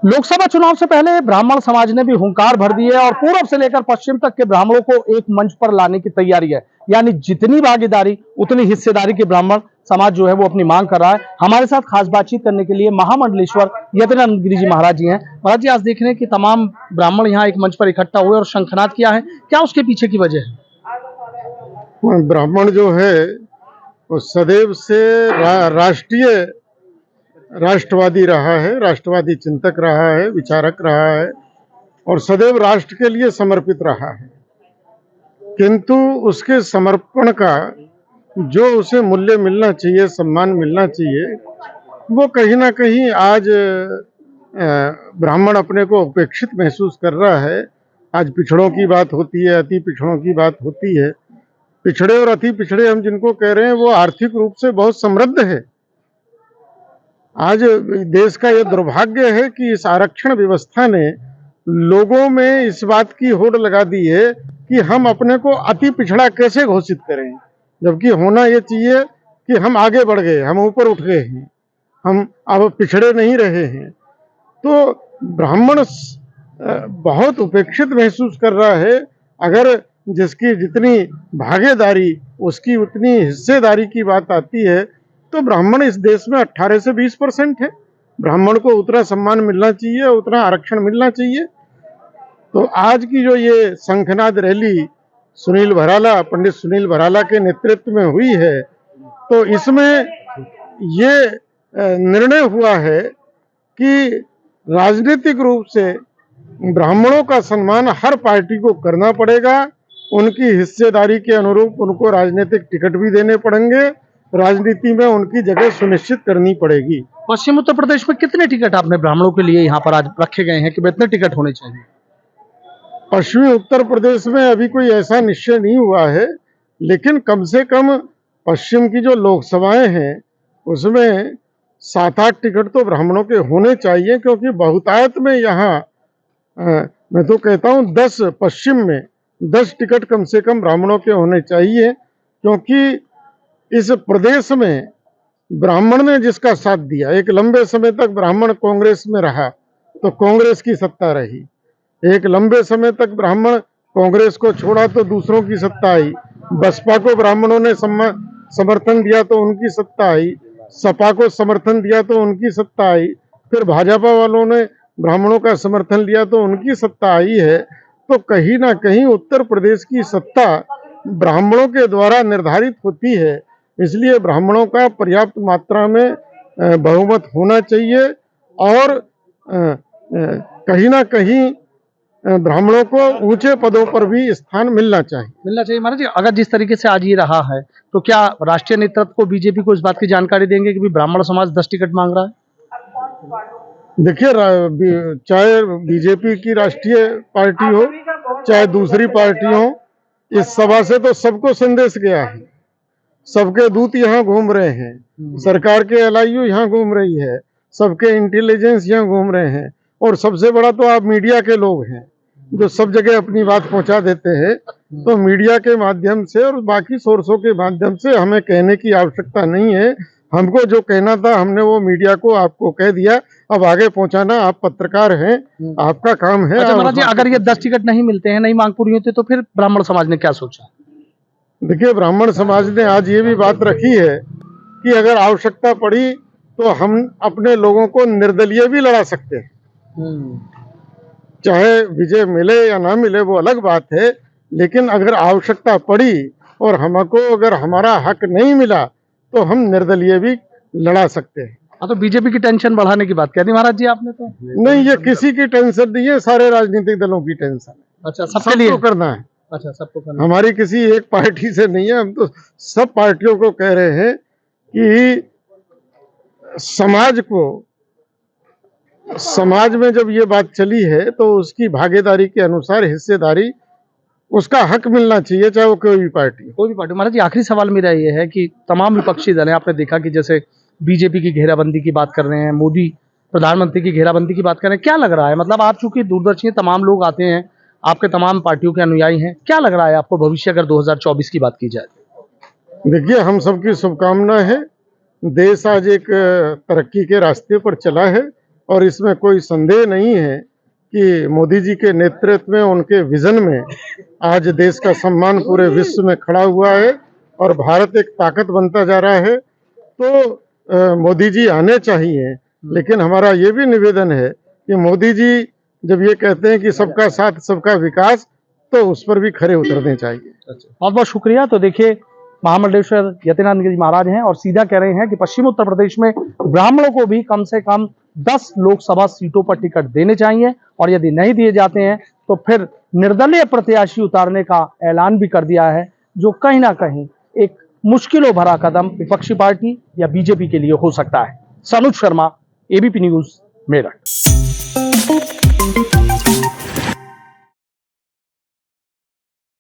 लोकसभा चुनाव से पहले ब्राह्मण समाज ने भी हुंकार भर दी है और पूर्व से लेकर पश्चिम तक के ब्राह्मणों को एक मंच पर लाने की तैयारी है। यानी जितनी भागीदारी उतनी हिस्सेदारी की ब्राह्मण समाज जो है वो अपनी मांग कर रहा है। हमारे साथ खास बातचीत करने के लिए महामंडलेश्वर यतिरानंद गिरी जी महाराज जी हैं। महाराज जी, आज देख रहे हैं कि तमाम ब्राह्मण यहाँ एक मंच पर इकट्ठा हुए और शंखनाद किया है, क्या उसके पीछे की वजह है? ब्राह्मण जो है वो सदैव से राष्ट्रवादी रहा है, राष्ट्रवादी चिंतक रहा है, विचारक रहा है और सदैव राष्ट्र के लिए समर्पित रहा है। किंतु उसके समर्पण का जो उसे मूल्य मिलना चाहिए, सम्मान मिलना चाहिए, वो कहीं ना कहीं आज ब्राह्मण अपने को उपेक्षित महसूस कर रहा है। आज पिछड़ों की बात होती है, अति पिछड़ों की बात होती है। पिछड़े और अति पिछड़े हम जिनको कह रहे हैं वो आर्थिक रूप से बहुत समृद्ध है। आज देश का यह दुर्भाग्य है कि इस आरक्षण व्यवस्था ने लोगों में इस बात की होड़ लगा दी है कि हम अपने को अति पिछड़ा कैसे घोषित करें, जबकि होना यह चाहिए कि हम आगे बढ़ गए, हम ऊपर उठ गए हैं, हम अब पिछड़े नहीं रहे हैं। तो ब्राह्मण बहुत उपेक्षित महसूस कर रहा है। अगर जिसकी जितनी भागीदारी उसकी उतनी हिस्सेदारी की बात आती है तो ब्राह्मण इस देश में 18 से 20% है। ब्राह्मण को उतना सम्मान मिलना चाहिए, उतना आरक्षण मिलना चाहिए। तो आज की जो ये शंखनाद रैली पंडित सुनील भराला के नेतृत्व में हुई है, तो इसमें ये निर्णय हुआ है कि राजनीतिक रूप से ब्राह्मणों का सम्मान हर पार्टी को करना पड़ेगा। उनकी हिस्सेदारी के अनुरूप उनको राजनीतिक टिकट भी देने पड़ेंगे, राजनीति में उनकी जगह सुनिश्चित करनी पड़ेगी। पश्चिम उत्तर प्रदेश में कितने टिकट आपने ब्राह्मणों के लिए यहाँ पर आज रखे गए हैं कि इतने टिकट होने चाहिए? पश्चिमी उत्तर प्रदेश में अभी कोई ऐसा निश्चय नहीं हुआ है, लेकिन कम से कम पश्चिम की जो लोकसभाएं हैं उसमें 7-8 टिकट तो ब्राह्मणों के होने चाहिए, क्योंकि बहुतायत में यहाँ मैं तो कहता हूँ 10 पश्चिम में 10 टिकट कम से कम ब्राह्मणों के होने चाहिए। क्योंकि इस प्रदेश में ब्राह्मण ने जिसका साथ दिया, एक लंबे समय तक ब्राह्मण कांग्रेस में रहा तो कांग्रेस की सत्ता रही, एक लंबे समय तक ब्राह्मण कांग्रेस को छोड़ा तो दूसरों की सत्ता आई, बसपा को ब्राह्मणों ने समर्थन दिया तो उनकी सत्ता आई, सपा को समर्थन दिया तो उनकी सत्ता आई, फिर भाजपा वालों ने ब्राह्मणों का समर्थन लिया तो उनकी सत्ता आई है। तो कहीं ना कहीं उत्तर प्रदेश की सत्ता ब्राह्मणों के द्वारा निर्धारित होती है, इसलिए ब्राह्मणों का पर्याप्त मात्रा में बहुमत होना चाहिए और कहीं ना कहीं ब्राह्मणों को ऊंचे पदों पर भी स्थान मिलना चाहिए। महाराज जी, अगर जिस तरीके से आज ये रहा है तो क्या राष्ट्रीय नेतृत्व को, बीजेपी को इस बात की जानकारी देंगे कि ब्राह्मण समाज 10 टिकट मांग रहा है? देखिए, चाहे बीजेपी की राष्ट्रीय पार्टी हो चाहे दूसरी पार्टी हो, इस सभा से तो सबको संदेश गया है। सबके दूत यहाँ घूम रहे हैं, सरकार के एलआईयू यहाँ घूम रही है, सबके इंटेलिजेंस यहाँ घूम रहे हैं और सबसे बड़ा तो आप मीडिया के लोग हैं जो सब जगह अपनी बात पहुंचा देते हैं। तो मीडिया के माध्यम से और बाकी सोर्सों के माध्यम से हमें कहने की आवश्यकता नहीं है। हमको जो कहना था हमने वो मीडिया को आपको कह दिया, अब आगे पहुंचाना आप पत्रकार हैं, आपका काम है। अच्छा महाराज जी, अगर ये 10 टिकट नहीं मिलते हैं, नहीं मांग पूरी होती, तो फिर ब्राह्मण समाज ने क्या सोचा? देखिए, ब्राह्मण समाज ने आज ये भी बात रखी है कि अगर आवश्यकता पड़ी तो हम अपने लोगों को निर्दलीय भी लड़ा सकते हैं। चाहे विजय मिले या ना मिले वो अलग बात है, लेकिन अगर आवश्यकता पड़ी और हमको अगर हमारा हक नहीं मिला तो हम निर्दलीय भी लड़ा सकते हैं। हाँ, तो बीजेपी की टेंशन बढ़ाने की बात कह दी महाराज जी आपने तो। नहीं, ये किसी की टेंशन नहीं है, सारे राजनीतिक दलों की टेंशन है। अच्छा, सबके लिए करना है। अच्छा, सबको करना, हमारी किसी एक पार्टी से नहीं है। हम तो सब पार्टियों को कह रहे हैं कि समाज में जब ये बात चली है तो उसकी भागीदारी के अनुसार हिस्सेदारी, उसका हक मिलना चाहिए, चाहे वो कोई भी पार्टी। महाराज जी, आखिरी सवाल मेरा ये है कि तमाम विपक्षी दल हैं, आपने देखा कि जैसे बीजेपी की घेराबंदी की बात कर रहे हैं, मोदी प्रधानमंत्री की घेराबंदी की बात कर रहे हैं, क्या लग रहा है? मतलब आप चूंकि दूरदर्शी तमाम लोग आते हैं, आपके तमाम पार्टियों के अनुयायी हैं, क्या लग रहा है आपको भविष्य अगर 2024 की बात की जाए? देखिए, हम सबकी शुभकामना है। देश आज एक तरक्की के रास्ते पर चला है, और इसमें कोई संदेह नहीं है कि मोदी जी के नेतृत्व में, उनके विजन में आज देश का सम्मान पूरे विश्व में खड़ा हुआ है और भारत एक ताकत बनता जा रहा है। तो मोदी जी आने चाहिए, लेकिन हमारा ये भी निवेदन है कि मोदी जी जब ये कहते हैं कि सबका साथ सबका विकास, तो उस पर भी खरे उतरने चाहिए। बहुत बहुत शुक्रिया। तो देखिए, महामंडलेश्वर यतीनाथ गिरी महाराज हैं और सीधा कह रहे हैं कि पश्चिम उत्तर प्रदेश में ब्राह्मणों को भी कम से कम 10 लोकसभा सीटों पर टिकट देने चाहिए और यदि नहीं दिए जाते हैं तो फिर निर्दलीय प्रत्याशी उतारने का ऐलान भी कर दिया है, जो कहीं ना कहीं एक मुश्किलों भरा कदम विपक्षी पार्टी या बीजेपी के लिए हो सकता है। Sanuj Sharma, ABP news, Meerut.